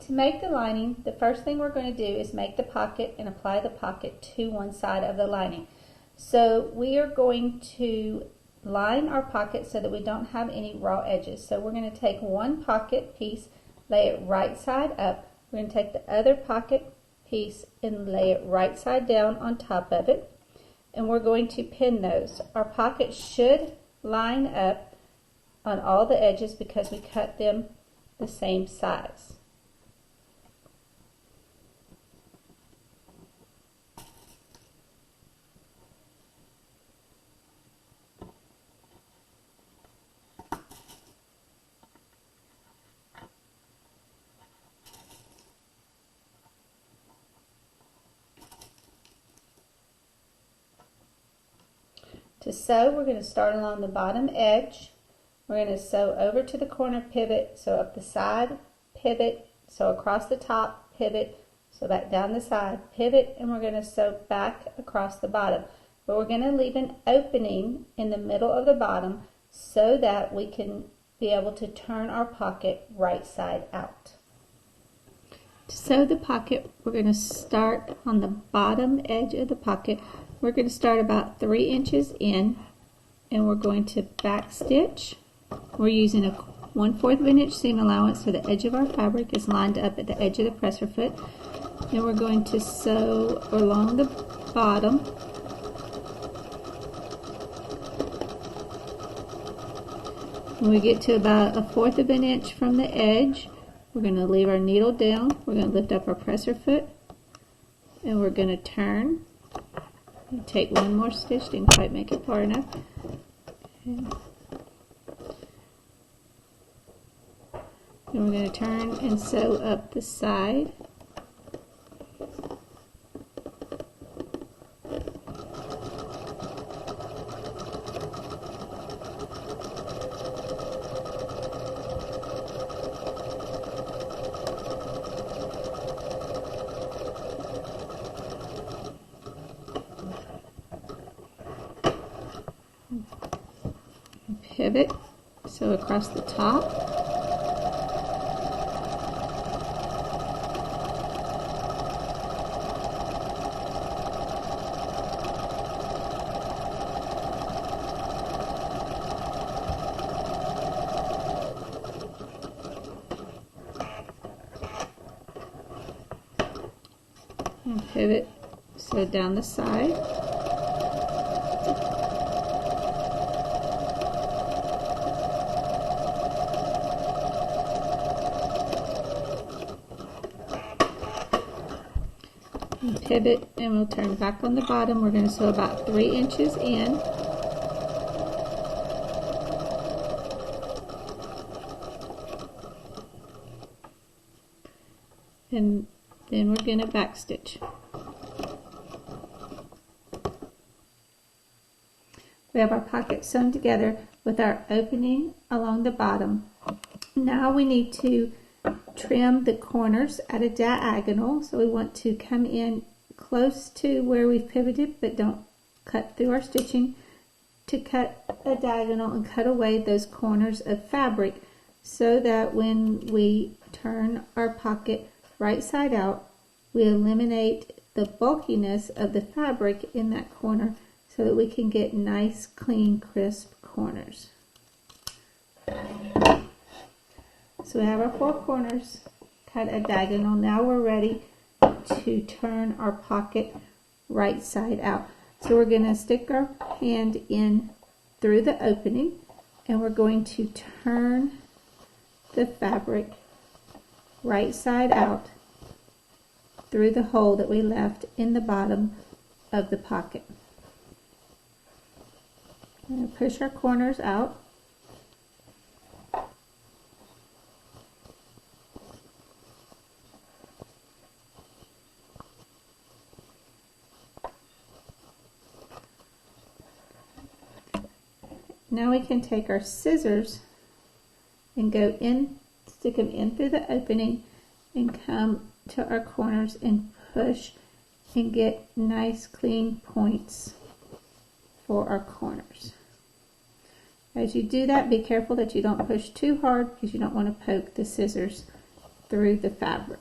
To make the lining, the first thing we're going to do is make the pocket and apply the pocket to one side of the lining. So we are going to line our pocket so that we don't have any raw edges. So we're going to take one pocket piece, lay it right side up. We're going to take the other pocket piece and lay it right side down on top of it. And we're going to pin those. Our pocket should line up on all the edges because we cut them the same size. To sew, we're going to start along the bottom edge. We're going to sew over to the corner, pivot, sew up the side, pivot, sew across the top, pivot, sew back down the side, pivot, and we're going to sew back across the bottom. But we're going to leave an opening in the middle of the bottom so that we can be able to turn our pocket right side out. To sew the pocket, we're going to start on the bottom edge of the pocket. We're going to start about 3 inches in, and we're going to back stitch. We're using a 1/4 of an inch seam allowance so the edge of our fabric is lined up at the edge of the presser foot. Then we're going to sew along the bottom. When we get to about 1/4 of an inch from the edge, we're going to leave our needle down. We're going to lift up our presser foot, and we're going to turn. Take one more stitch, didn't quite make it far enough. And we're going to turn and sew up the side. Pivot, sew across the top. And pivot, sew down the side. And pivot, and we'll turn back on the bottom. We're going to sew about 3 inches in. And then we're going to back stitch. We have our pocket sewn together with our opening along the bottom. Now we need to trim the corners at a diagonal, so we want to come in close to where we've pivoted but don't cut through our stitching, to cut a diagonal and cut away those corners of fabric so that when we turn our pocket right side out, we eliminate the bulkiness of the fabric in that corner so that we can get nice, clean, crisp corners. So we have our 4 corners, cut a diagonal. Now we're ready to turn our pocket right side out. So we're going to stick our hand in through the opening, and we're going to turn the fabric right side out through the hole that we left in the bottom of the pocket. We're going to push our corners out. Now we can take our scissors and go in, stick them in through the opening and come to our corners and push and get nice clean points for our corners. As you do that, be careful that you don't push too hard because you don't want to poke the scissors through the fabric.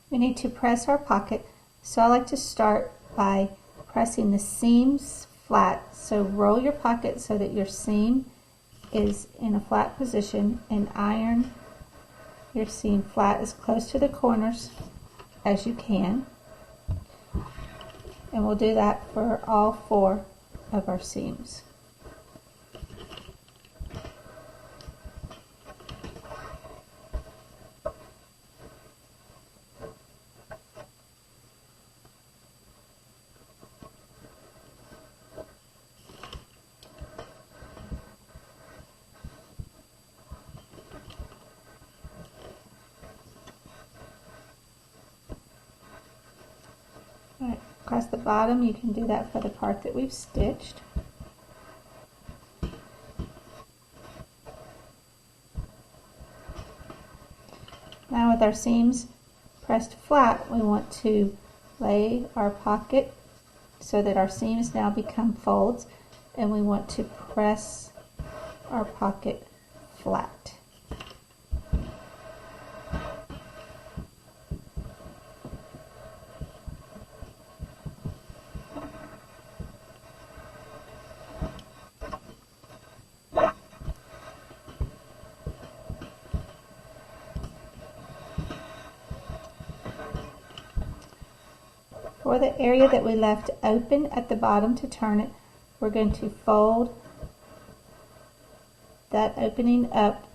We need to press our pocket, so I like to start by pressing the seams flat. So roll your pocket so that your seam is in a flat position and iron your seam flat as close to the corners as you can. And we'll do that for all 4 of our seams. Alright, across the bottom you can do that for the part that we've stitched. Now with our seams pressed flat, we want to lay our pocket so that our seams now become folds, and we want to press our pocket flat. For the area that we left open at the bottom to turn it, we're going to fold that opening up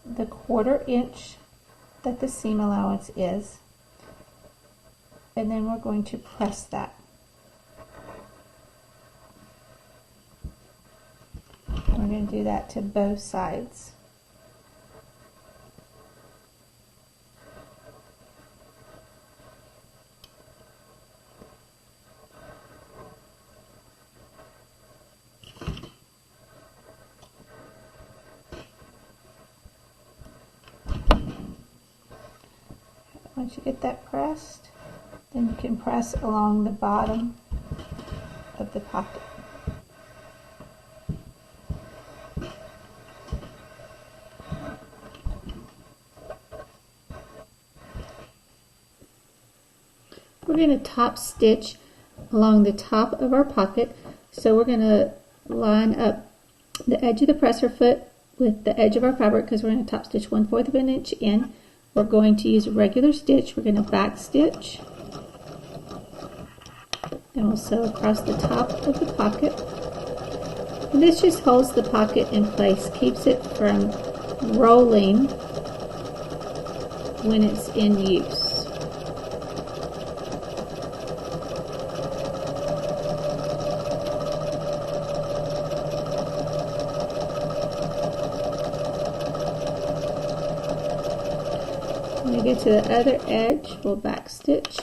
the 1/4 inch that the seam allowance is, and then we're going to press that. We're going to do that to both sides. Once you get that pressed, then you can press along the bottom of the pocket. We're going to top stitch along the top of our pocket, so we're going to line up the edge of the presser foot with the edge of our fabric, because we're going to top stitch 1/4 of an inch in. We're going to use a regular stitch. We're going to back stitch, and we'll sew across the top of the pocket. And this just holds the pocket in place, keeps it from rolling when it's in use. When we get to the other edge, we'll back stitch.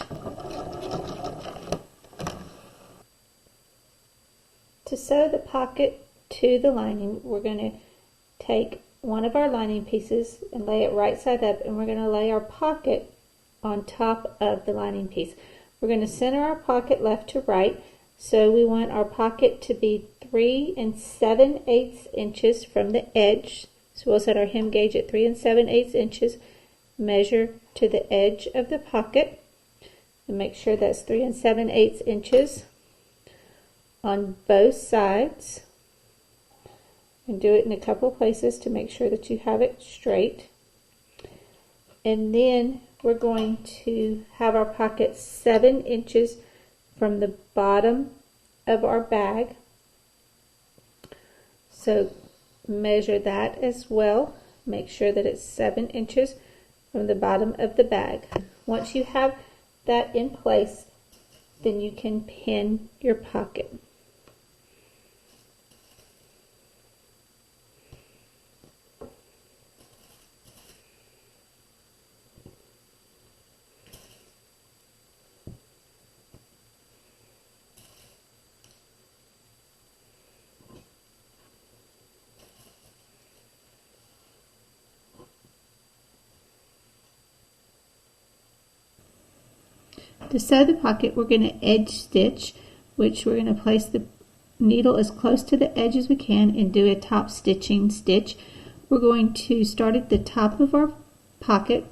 To sew the pocket to the lining, we're going to take one of our lining pieces and lay it right side up, and we're going to lay our pocket on top of the lining piece. We're going to center our pocket left to right, so we want our pocket to be 3 7/8 inches from the edge. So we'll set our hem gauge at 3 7/8 inches. Measure to the edge of the pocket and make sure that's 3 7/8 inches on both sides, and do it in a couple of places to make sure that you have it straight. And then we're going to have our pocket 7 inches from the bottom of our bag, so measure that as well. Make sure that it's 7 inches from the bottom of the bag. Once you have that in place, then you can pin your pocket. To sew the pocket, we're going to edge stitch, which we're going to place the needle as close to the edge as we can and do a top stitching stitch. We're going to start at the top of our pocket,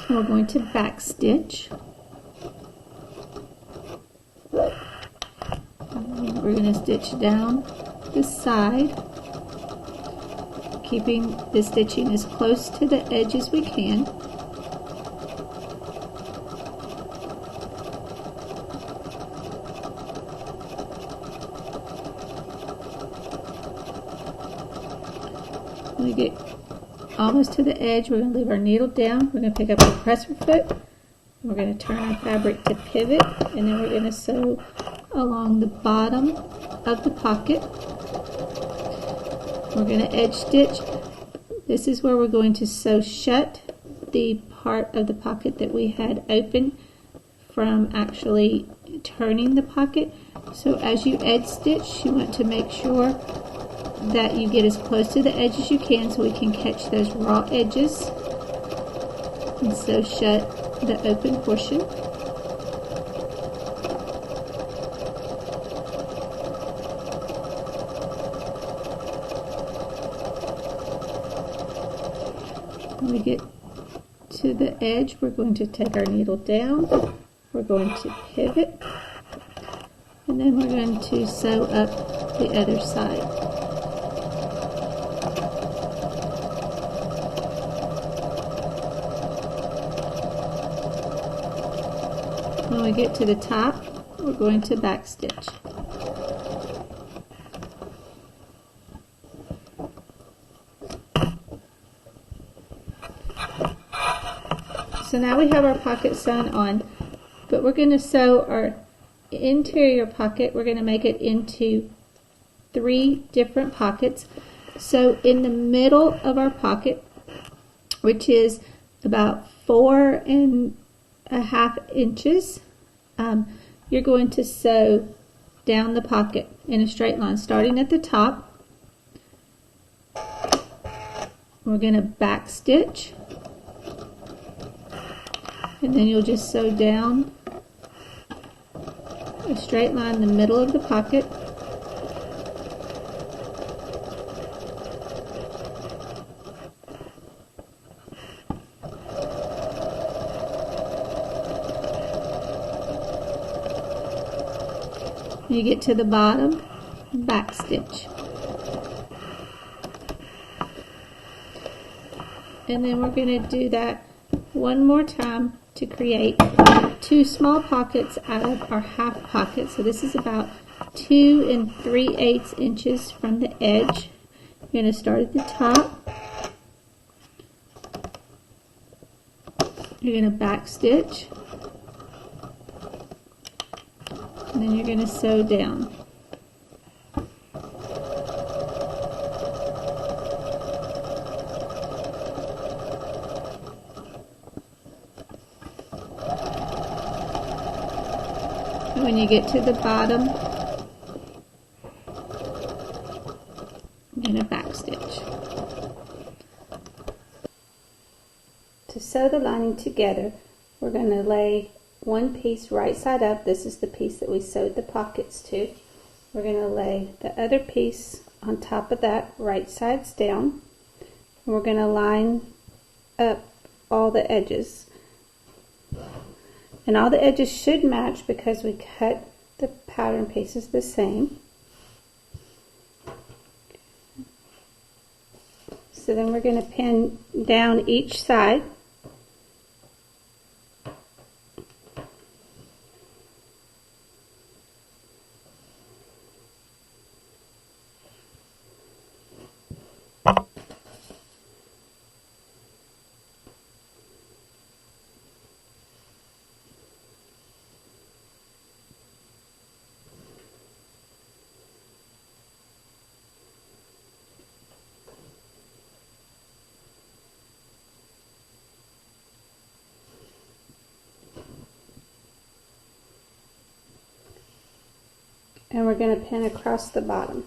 and we're going to back stitch. And we're going to stitch down the side, keeping the stitching as close to the edge as we can. When we get almost to the edge, we're going to leave our needle down. We're going to pick up the presser foot. We're going to turn our fabric to pivot, and then we're going to sew along the bottom of the pocket. We're going to edge stitch. This is where we're going to sew shut the part of the pocket that we had open from actually turning the pocket. So as you edge stitch, you want to make sure that you get as close to the edge as you can so we can catch those raw edges and sew shut the open portion. When we get to the edge, we're going to take our needle down, we're going to pivot, and then we're going to sew up the other side. When we get to the top, we're going to back stitch. So now we have our pocket sewn on, but we're going to sew our interior pocket. We're going to make it into 3 different pockets. So in the middle of our pocket, which is about 4.5 inches, you're going to sew down the pocket in a straight line, starting at the top. We're going to back stitch, and then you'll just sew down a straight line in the middle of the pocket. You get to the bottom, back stitch. And then we're going to do that one more time to create 2 small pockets out of our half pocket. So this is about 2 3/8 inches from the edge. You're going to start at the top. You're going to back stitch. And then you're going to sew down. And when you get to the bottom, you're going to back stitch. To sew the lining together, we're going to lay one piece right side up. This is the piece that we sewed the pockets to. We're going to lay the other piece on top of that, right sides down. And we're going to line up all the edges. And all the edges should match because we cut the pattern pieces the same. So then we're going to pin down each side. And we're going to pin across the bottom.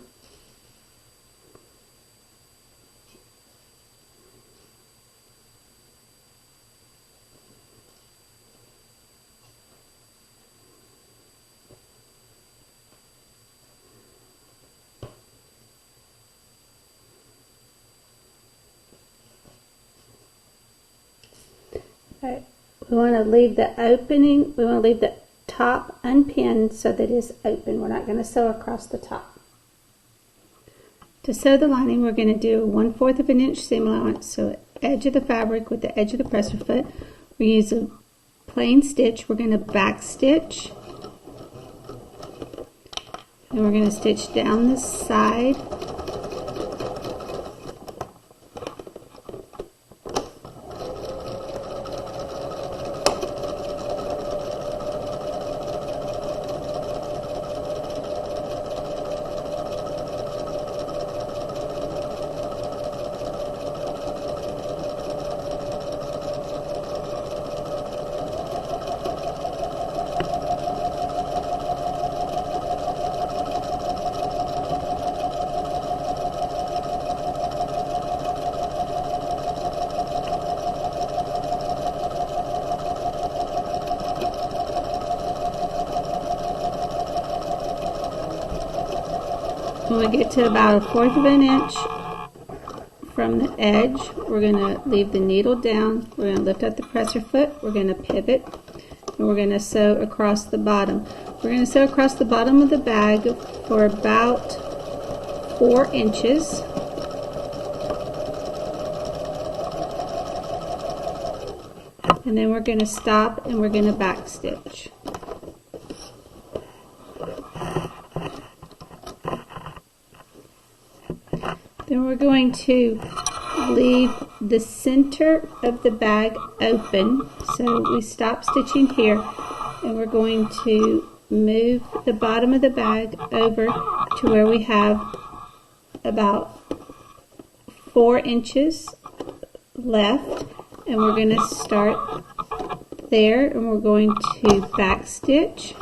Okay. We want to leave the opening, we want to leave the top unpinned so that it's open. We're not going to sew across the top. To sew the lining, we're going to do 1/4 of an inch seam allowance. So edge of the fabric with the edge of the presser foot. We use a plain stitch. We're going to back stitch. And we're going to stitch down the side. When we get to about 1/4 of an inch from the edge, we're going to leave the needle down. We're going to lift up the presser foot. We're going to pivot, and we're going to sew across the bottom. We're going to sew across the bottom of the bag for about 4 inches. And then we're going to stop and we're going to back stitch. Then we're going to leave the center of the bag open. So we stop stitching here and we're going to move the bottom of the bag over to where we have about 4 inches left, and we're going to start there and we're going to back stitch,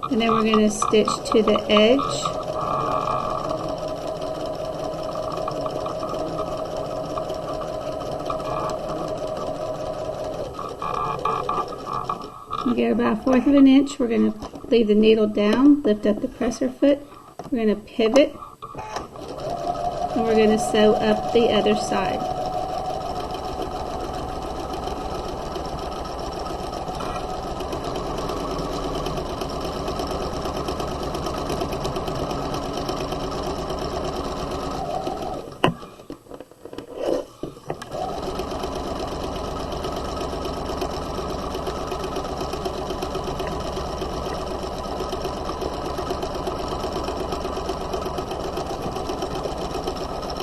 and then we're going to stitch to the edge. We get about 1/4 of an inch. We're going to leave the needle down, lift up the presser foot. We're going to pivot, and we're going to sew up the other side.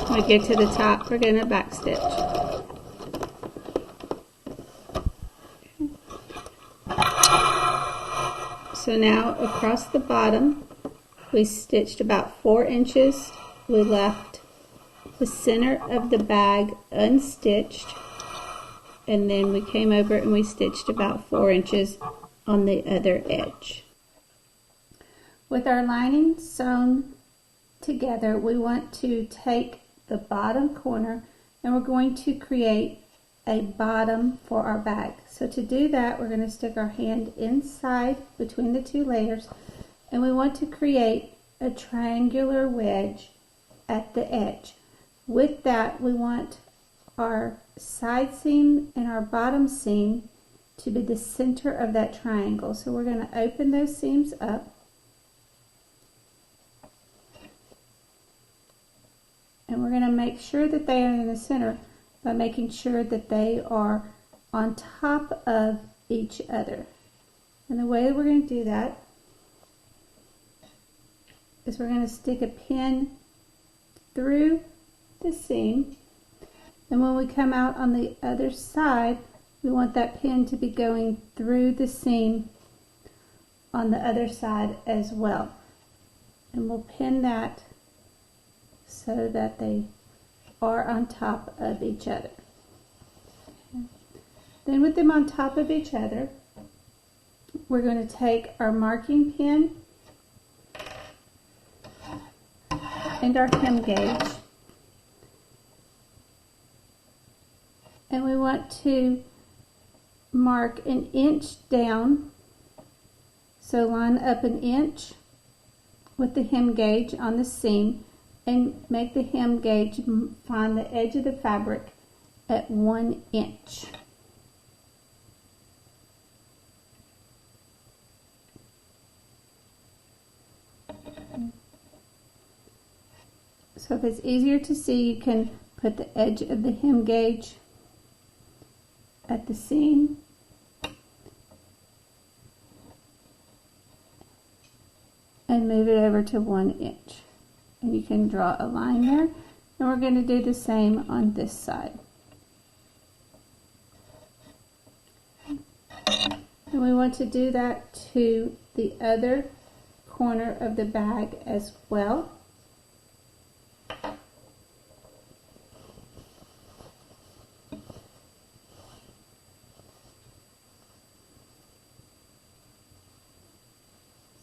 When we get to the top, we're going to back stitch. So now across the bottom, we stitched about 4 inches. We left the center of the bag unstitched, and then we came over and we stitched about 4 inches on the other edge. With our lining sewn together, we want to take the bottom corner and we're going to create a bottom for our bag. So to do that, we're going to stick our hand inside between the 2 layers, and we want to create a triangular wedge at the edge. With that, we want our side seam and our bottom seam to be the center of that triangle. So we're going to open those seams up. And we're going to make sure that they are in the center by making sure that they are on top of each other. And the way we're going to do that is we're going to stick a pin through the seam. And when we come out on the other side, we want that pin to be going through the seam on the other side as well. And we'll pin that so that they are on top of each other. Okay. Then with them on top of each other, we're going to take our marking pin and our hem gauge, and we want to mark 1 inch down. So line up 1 inch with the hem gauge on the seam and make the hem gauge find the edge of the fabric at 1 inch. So if it's easier to see, you can put the edge of the hem gauge at the seam and move it over to 1 inch. And you can draw a line there. And we're going to do the same on this side. And we want to do that to the other corner of the bag as well.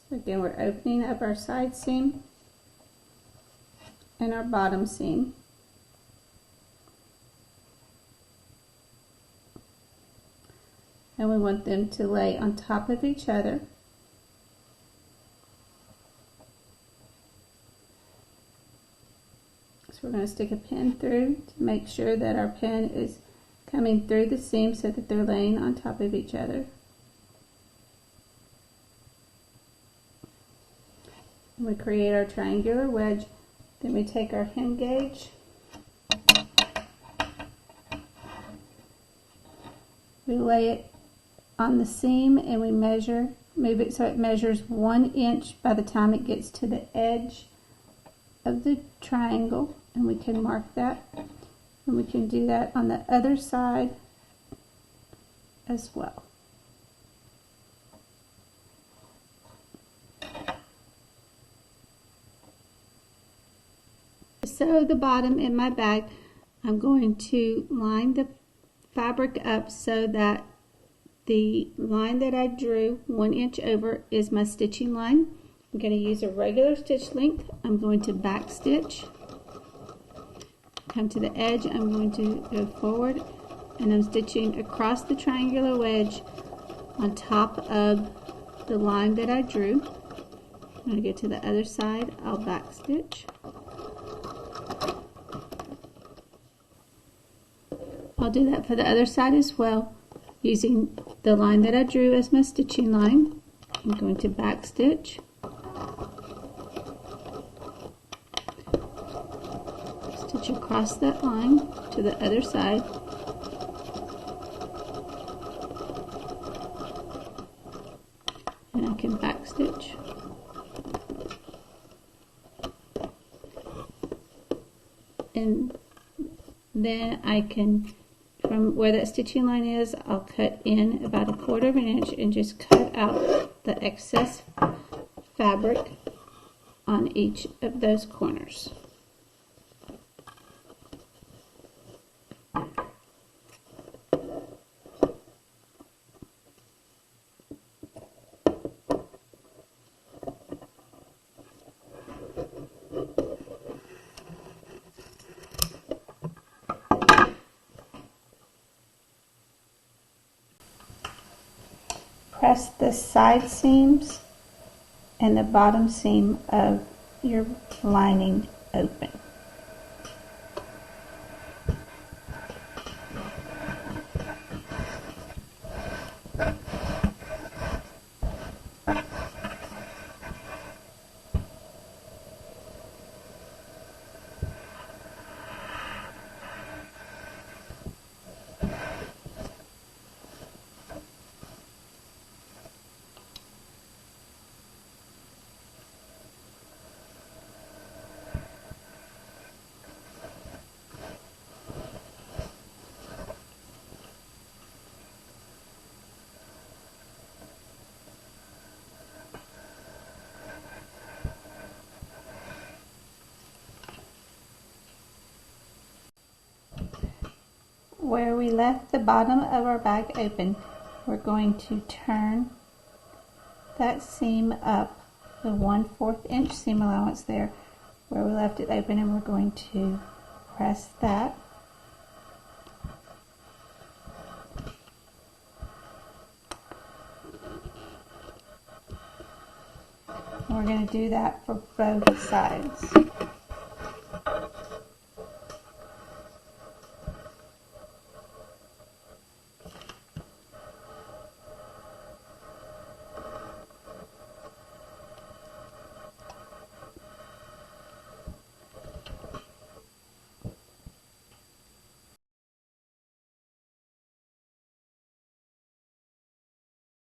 So again, we're opening up our side seam and our bottom seam. And we want them to lay on top of each other. So we're going to stick a pin through to make sure that our pin is coming through the seam so that they're laying on top of each other. And we create our triangular wedge. Then we take our hem gauge, we lay it on the seam and we move it so it measures 1 inch by the time it gets to the edge of the triangle, and we can mark that. And we can do that on the other side as well. To sew the bottom in my bag, I'm going to line the fabric up so that the line that I drew 1 inch over is my stitching line. I'm going to use a regular stitch length. I'm going to back stitch, come to the edge, I'm going to go forward, and I'm stitching across the triangular wedge on top of the line that I drew. When I get to the other side, I'll back stitch. I'll do that for the other side as well, using the line that I drew as my stitching line. I'm going to back stitch, stitch across that line to the other side, and I can back stitch. And then I can, from where that stitching line is, I'll cut in about 1/4 of an inch and just cut out the excess fabric on each of those corners. Press the side seams and the bottom seam of your lining open. Where we left the bottom of our bag open, we're going to turn that seam up, the 1/4 inch seam allowance there, where we left it open, and we're going to press that. And we're going to do that for both sides.